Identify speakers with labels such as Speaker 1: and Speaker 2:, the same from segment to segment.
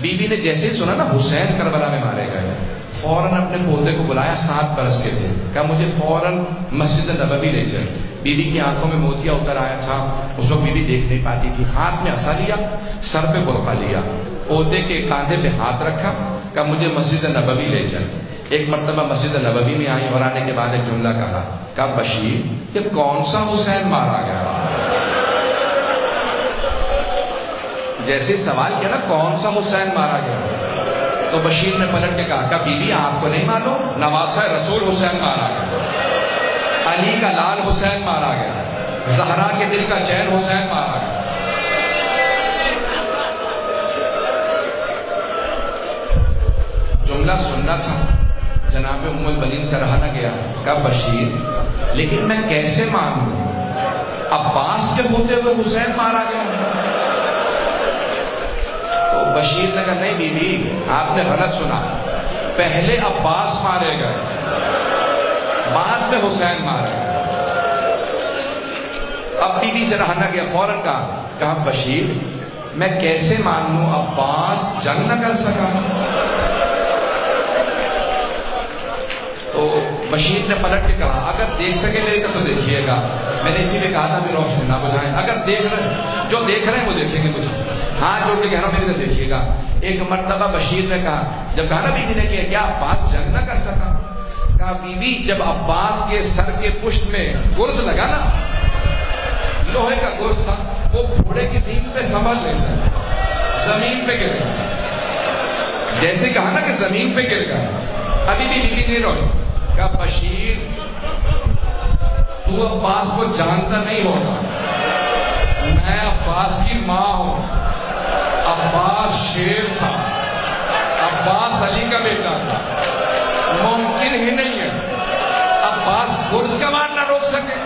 Speaker 1: بیوی نے جیسے ہی سنا نا حسین کربلا میں مارے گئے، فوراً اپنے پوتے کو بلایا، 7 برس کے تھے، کہا مجھے فوراً مسجد نبوی لے چل۔ بیوی کی آنکھوں میں موتیا اتر آیا تھا، اس وقت بیوی دیکھ نہیں پاتی تھی، ہاتھ میں عصا لیا، سر پہ برقع لیا، پوتے کے کاندھے پہ ہاتھ رکھا، کہا مجھے مسجد نبوی لے چل۔ ایک مرتبہ مسجد نبوی میں آئی اور آنے کے بعد ایک جملہ کہا بشیر یہ کون سا حسین مارا گیا؟ جیسے سوال کیا نا کون سا حسین مارا گیا، تو بشیر نے پلٹ کے کہا بیوی آپ کو نہیں معلوم، نواسہ رسول حسین مارا گیا، علی کا لال حسین مارا گیا، زہرا کے دل کا چین حسین مارا گیا۔ جملہ سننا تھا، جناب ام البنین سے رہا نہ گیا، کہا بشیر لیکن میں کیسے مانوں، عباس کے ہوتے ہوئے حسین مارا گیا؟ تو بشیر نے کہا نہیں بیوی آپ نے غلط سنا، پہلے عباس مارے گئے بعد میں حسین مارا گیا۔ اب بیوی سے رہا نہ گیا، فوراً کہا بشیر میں کیسے مانوں عباس جنگ نہ کر سکا؟ تو بشیر نے پلٹ کے کہا اگر دیکھ سکے میری طرف تو دیکھیے گا، میں نے اسی لیے کہا تھا کہ روشنی نہ بجھائیں، اگر جو دیکھ رہے ہیں وہ دیکھیں گے، کچھ ہاں جوڑ کے کہہ رہا ہوں میری طرف دیکھیے گا۔ ایک مرتبہ بشیر نے کہا، جب کہا نا بیوی نے کہ کیا عباس جنگ نہ کر سکا؟ کہا بیوی جب عباس کے سر کے پشت میں گرز لگا نا، لوہے کا گرز تھا، وہ گھوڑے کی سینگ پہ سنبھل نہیں سکا، زمین پہ گر گیا، جیسے کہا نا کہ زمین پہ گر گیا۔ ابھی بھی بیوی نہیں روئی، کہا بشیر تو عباس کو جانتا نہیں ہوگا، میں عباس کی ماں ہوں، عباس شیر تھا، عباس علی کا بیٹا تھا، ممکن ہی نہیں ہے عباس گرز کا مار نہ روک سکے۔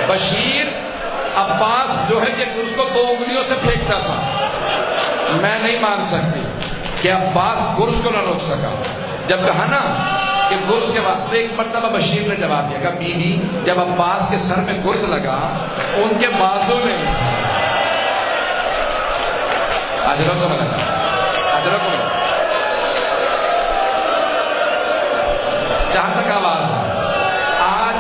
Speaker 1: بشیر عباس لوہے کے گرز کو 2 انگلیوں سے پھینکتا تھا، میں نہیں مان سکتی کہ عباس گرز کو نہ روک سکا۔ جب کہا نا کہ گرز کے بعد، تو ایک مرتبہ بشیر نے جواب دیا، کہا بیوی جب عباس کے سر میں گرز لگا ان کے بازو نہیں تھا، اجروں کو ملا، اجروں کو ملا، جہاں تک آواز ہے۔ آج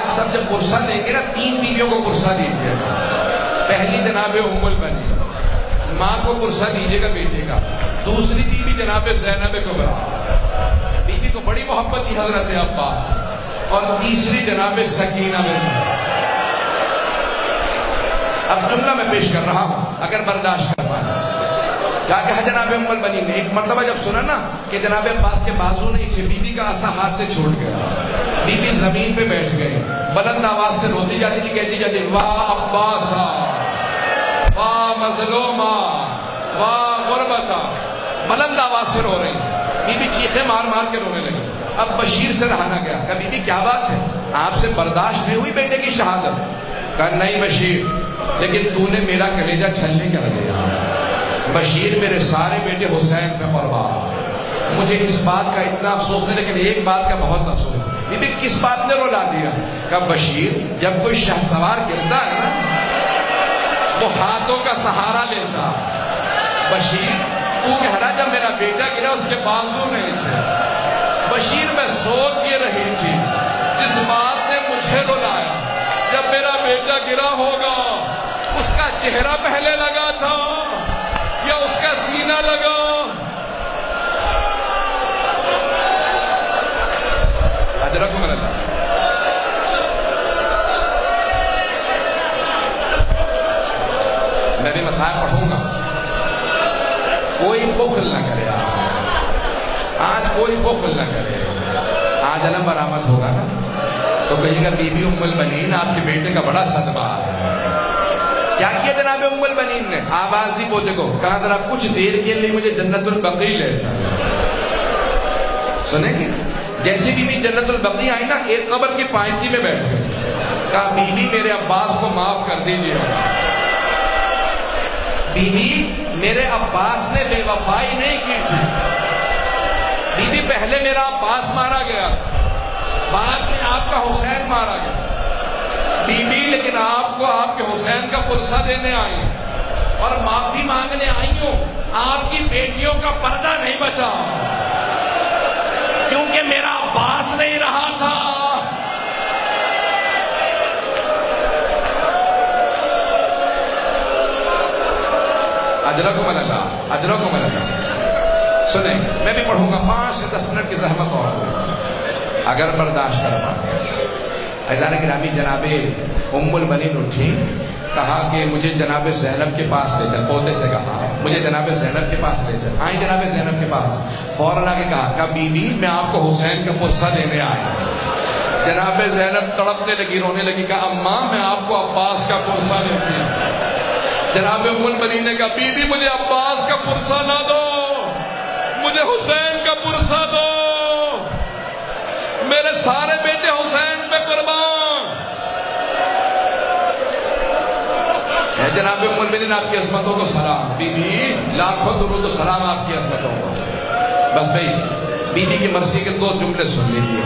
Speaker 1: سب جب پرسہ دیں گے نا 3 بیویوں کو پرسہ دیجیے گا، پہلی جناب ام البنین ماں کو پرسہ دیجیے گا بیٹے کا، دوسری بیوی جناب زینب کبریٰ، بیوی کو بڑی محبت تھی حضرت عباس، اور تیسری جناب سکینہ بنت۔ اب جملہ میں پیش کر رہا ہوں اگر برداشت کر پائے۔ کیا کہا جناب ام البنین نے؟ ایک مرتبہ جب سنا نا کہ جناب عباس کے بازو نہیں تھے، بیوی کا عصا ہاتھ سے چھوٹ گیا، بیوی زمین پہ بیٹھ گئی، بلند آواز سے روتی جاتی تھی، کہتی جاتی واہ عباسا، واہ مظلومہ، واہ غربتا، بلند آواز سے رو رہی، بیوی چیخیں مار مار کے رونے لگی۔ اب بشیر سے رہا نہ گیا، کہا بیوی کیا بات ہے، آپ سے برداشت نہیں ہوئی بیٹے کی شہادت؟ کہا نہیں بشیر لیکن تو نے میرا کلیجہ چھلنے کر دیا، بشیر میرے سارے بیٹے حسین پہ قربان، مجھے اس بات کا اتنا افسوس نہیں لیکن ایک بات کا بہت افسوس ہے۔ بیوی کس بات نے رلا دیا؟ کہا بشیر جب کوئی شہ سوار گرتا ہے نا وہ ہاتھوں کا سہارا لیتا، بشیر تو کہہ رہا جب میرا بیٹا گرا اس کے بازو نہیں تھے، بشیر میں سوچ یہ رہی تھی جس بات نے مجھے رلایا، جب میرا بیٹا گرا ہوگا اس کا چہرہ پہلے لگا تھا یا اس کا سینہ لگا؟ اجرکم اللہ۔ میں بھی مسائل پڑھوں گا، کوئی بخل نہ کرے، آج کوئی بخل نہ کرے، آج علم برآمد ہوگا نا تو کہیے گا بی بی ام البنین آپ کے بیٹے کا بڑا صدمہ ہے۔ کیا کیا جناب ام البنین نے؟ آواز دی پوتے کو، کہا ذرا کچھ دیر کے لیے مجھے جنت البقیع لے جائے۔ سنیں گے جیسی بی بی جنت البقیع آئی نا ایک قبر کی پائنتی میں بیٹھ گئی، کہا بی بی میرے عباس کو معاف کر دیجیے، بی بی میرے عباس نے بے وفائی نہیں کی تھی، بی بی پہلے میرا عباس مارا گیا، بعد میں آپ کا حسین مارا گیا، بی بی لیکن آپ کو آپ کے حسین کا پرسہ دینے آئی اور معافی مانگنے آئی ہوں. آپ کی بیٹیوں کا پردہ نہیں بچا کیونکہ میرا عباس نہیں رہا تھا. اجرکم اللہ، اجرکم اللہ. سنیں، میں بھی پڑھوں گا 5 سے 10 منٹ کی زحمت اور اگر برداشت کر پائے. عزیزان گرامی، جناب ام البنین اٹھی، کہا کہ مجھے جناب زینب کے پاس لے چل. پوتے سے کہا مجھے جناب زینب کے پاس لے چل. آئی جناب زینب کے پاس، فوراً آگے کہا کہ بی بی میں آپ کو حسین کا پرسہ دینے آئی. جناب زینب تڑپنے لگی، رونے لگی، کہا اماں میں آپ کو عباس کا پرسہ دیتی ہوں. جناب ام البنین نے کہا بی بی مجھے عباس کا پرسہ نہ دو، مجھے حسین کا پرسہ دو، میرے سارے بیٹے حسین پہ قربان. ہے جناب ام البنین آپ کی عظمتوں کو سلام. بی بی لاکھوں درود و سلام آپ کی عظمتوں کو. بس بھائی بی بی کی مرضی کے 2 جملے سن لیجیے.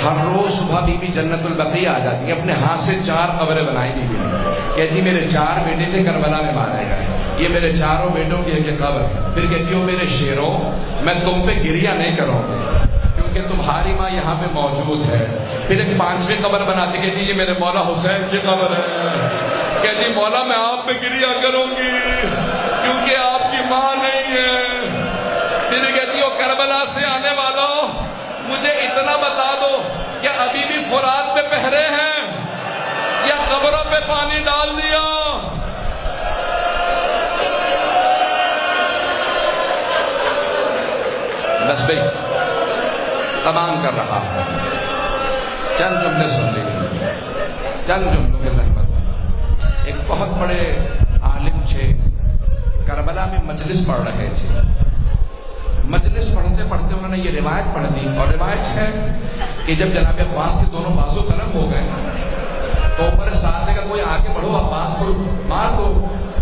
Speaker 1: ہر روز صبح بی بی جنت البقیع آ جاتی ہے، اپنے ہاتھ سے 4 قبریں بنائی بی بی نے. کہتی میرے 4 بیٹے تھے کربلا میں مارے گئے، یہ میرے 4 بیٹوں کی ایک قبر ہے. پھر کہتی ہو میرے شیروں میں تم پہ گریہ نہیں کروں گی کیونکہ تمہاری ماں یہاں پہ موجود ہے. پھر ایک 5ویں قبر بناتی، کہتی یہ میرے مولا حسین کی قبر ہے. کہتی مولا میں آپ پہ گریہ کروں گی کیونکہ آپ کی ماں نہیں ہے. پھر کہتی ہو کربلا سے آنے والوں مجھے اتنا بتا دو کہ ابھی بھی فرات پہ پہرے ہیں یا قبروں پہ پانی ڈال دیا. بس بھائی تمام کر رہا ہوں، چند جملے سن لیجیے، چند جملوں کی زحمت. ایک بہت بڑے عالم تھے، کربلا میں مجلس پڑھ رہے تھے. مجلس پڑھتے پڑھتے انہوں نے یہ روایت پڑھ دی، اور روایت ہے کہ جب جناب عباس کے دونوں بازو قلم ہو گئے تو اوپر ساتھ کا کوئی آگے بڑھو عباس کو مار دو.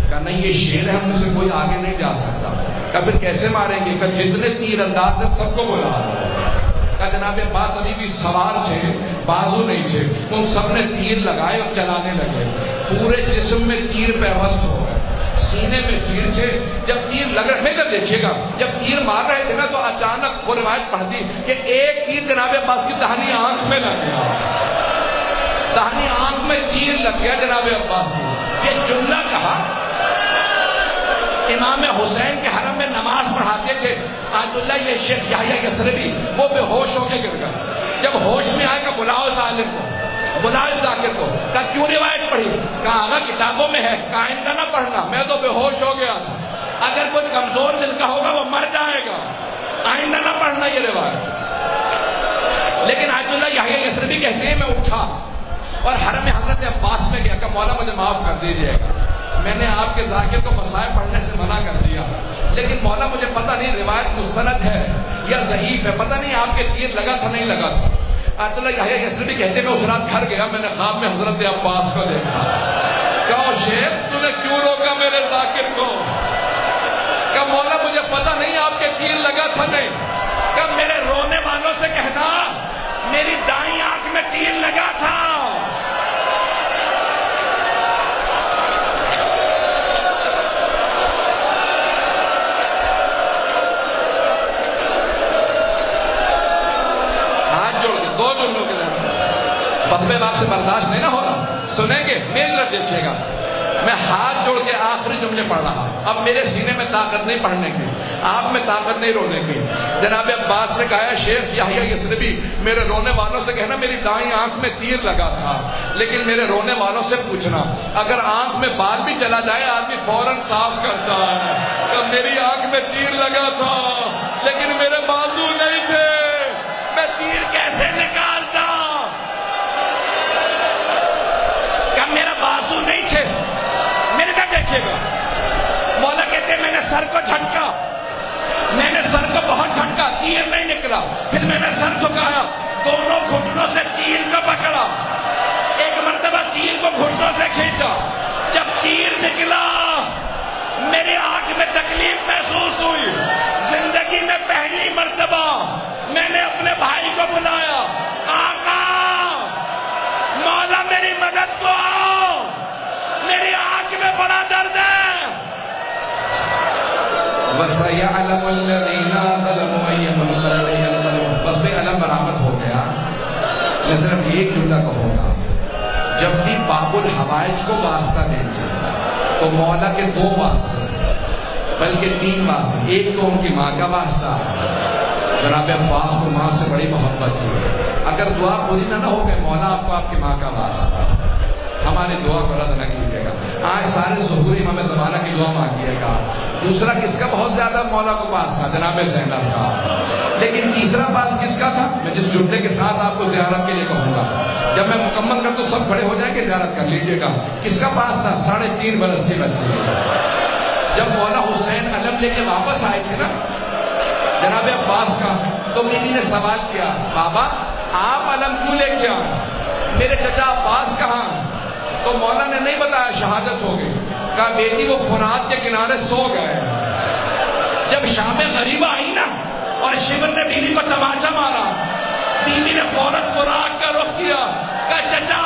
Speaker 1: کہا نہیں یہ شیر ہے، ہم میں سے کوئی آگے نہیں جا سکتا. کہا پھر کیسے ماریں گے؟ کہ جتنے تیر انداز ہیں سب کو بلا. کہا جناب عباس ابھی بھی سوار تھے، بازو نہیں تھے، ان سب نے تیر لگائے اور چلانے لگے. پورے جسم میں تیر پیوست ہو گئے، سینے میں تیر تھے. جب تیر لگ رہے تھے، دیکھیے گا جب تیر مار رہے تھے نا تو اچانک وہ روایت پڑھتی کہ ایک تیر جناب عباس کی دہنی آنکھ میں لگ گیا. دہنی آنکھ میں تیر لگ گیا جناب عباس کو. یہ جملہ کہا امام حسین کے حرم میں نماز پڑھاتے تھے آیت اللہ یہ شیخ یحییٰ یثربی، وہ بے ہوش ہو کے گر گئے. جب ہوش میں آئے کہ بلاؤ اس عالم کو، بلاؤ اس ذاکر کو. کہا کیوں روایت پڑھی؟ کہا آگا کتابوں میں ہے، کہا آئندہ نہ پڑھنا، میں تو بے ہوش ہو گیا تھا. اگر کوئی کمزور دل کا ہوگا وہ مر جائے گا، آئندہ نہ پڑھنا یہ روایت. لیکن آیت اللہ یحییٰ یثربی کہتے ہیں میں اٹھا اور حرم حضرت عباس میں گیا کہ مولا مجھے معاف کر دیجیے گا، میں نے آپ کے ذاکر کو مسائل پڑھنے سے منع کر دیا، لیکن مولا مجھے پتہ نہیں روایت مستند ہے یا ضعیف ہے، پتہ نہیں آپ کے تیر لگا تھا نہیں لگا تھا. آیت اللہ یحییٰ یثربی کہتے میں اس رات گھر گیا، میں نے خواب میں حضرت عباس کو دیکھا. کہا شیخ تو نے کیوں روکا میرے ذاکر کو؟ کہا مولا مجھے پتہ نہیں آپ کے تیر لگا تھا نہیں. کہا میرے رونے والوں سے کہنا میری دائیں آنکھ میں تیر لگا تھا. بس میں آپ سے برداشت نہیں نہ ہو رہا، سنیں گے میری طرف دیکھیے گا. میں ہاتھ جوڑ کے آخری جملے پڑھ رہا. اب میرے سینے میں طاقت نہیں پڑھنے کی، آپ میں طاقت نہیں رونے کی. جناب عباس نے کہا شیخ یحییٰ یثربی میرے رونے والوں سے کہنا میری دائیں آنکھ میں تیر لگا تھا، لیکن میرے رونے والوں سے پوچھنا اگر آنکھ میں بال بھی چلا جائے آدمی فوراً صاف کرتا ہے. کہ میری آنکھ میں تیر لگا تھا لیکن میرے بازو نہیں تھے، میں تیر کیسے نکالتا؟ کہ میرا بازو نہیں تھے. میرے طرف دیکھیے گا، مولا کہتے ہیں میں نے سر کو جھٹکا، میں نے سر کو بہت جھٹکا، تیر نہیں نکلا. پھر میں نے سر جھکایا، دونوں گھٹنوں سے تیر کو پکڑا، ایک مرتبہ تیر کو گھٹنوں سے کھینچا. جب تیر نکلا میری آنکھ میں تکلیف محسوس ہوئی. زندگی میں پہلی مرتبہ میں نے اپنے بھائی کو بلایا، آقا مولا میری مدد کو آؤ، میری آنکھ وَسَيَعْلَمُ الَّذِينَ ظَلَمُوا أَيَّ مُنقَلَبٍ يَنقَلِبُونَ. بس بھائی علم برآمد ہو گیا. میں صرف ایک جملہ کہوں گا، جب بھی باب الحوائج کو واسطہ دیں گے تو مولا کے دو واسطے بلکہ تین واسطے. ایک تو ان کی ماں کا واسطہ، جناب عباس کو ماں سے بڑی محبت ہے. اگر دعا پوری نہ ہو کہ مولا آپ کو آپ کی ماں کا واسطہ، ہماری دعا کو رد نہ کیجیے گا. آج سارے ظہور امام زمانہ کی دعا مانگیے گا. دوسرا کس کا بہت زیادہ مولا کو پاس تھا؟ جناب زینب کا. لیکن تیسرا پاس کس کا تھا؟ میں جس جملے کے ساتھ آپ کو زیارت کے لیے کہوں گا، جب میں مکمل کر تو سب کھڑے ہو جائیں گے، زیارت کر لیجیے گا. کس کا پاس تھا؟ 3.5 برس کے بچے. جب مولا حسین علم لے کے واپس آئے تھے نا جناب عباس کا، تو بی بی نے سوال کیا، بابا آپ علم کیوں لے کے آئے؟ میرے چچا عباس کہاں؟ تو مولا نے نہیں بتایا، شہادت ہو گئی. کہا بیٹی وہ فرات کے کنارے سو گئے. جب شام غریبہ آئی نا اور شمر نے بیوی کو تماچا مارا، بیوی نے فوراً فرات کا رخ کیا. کہا چچا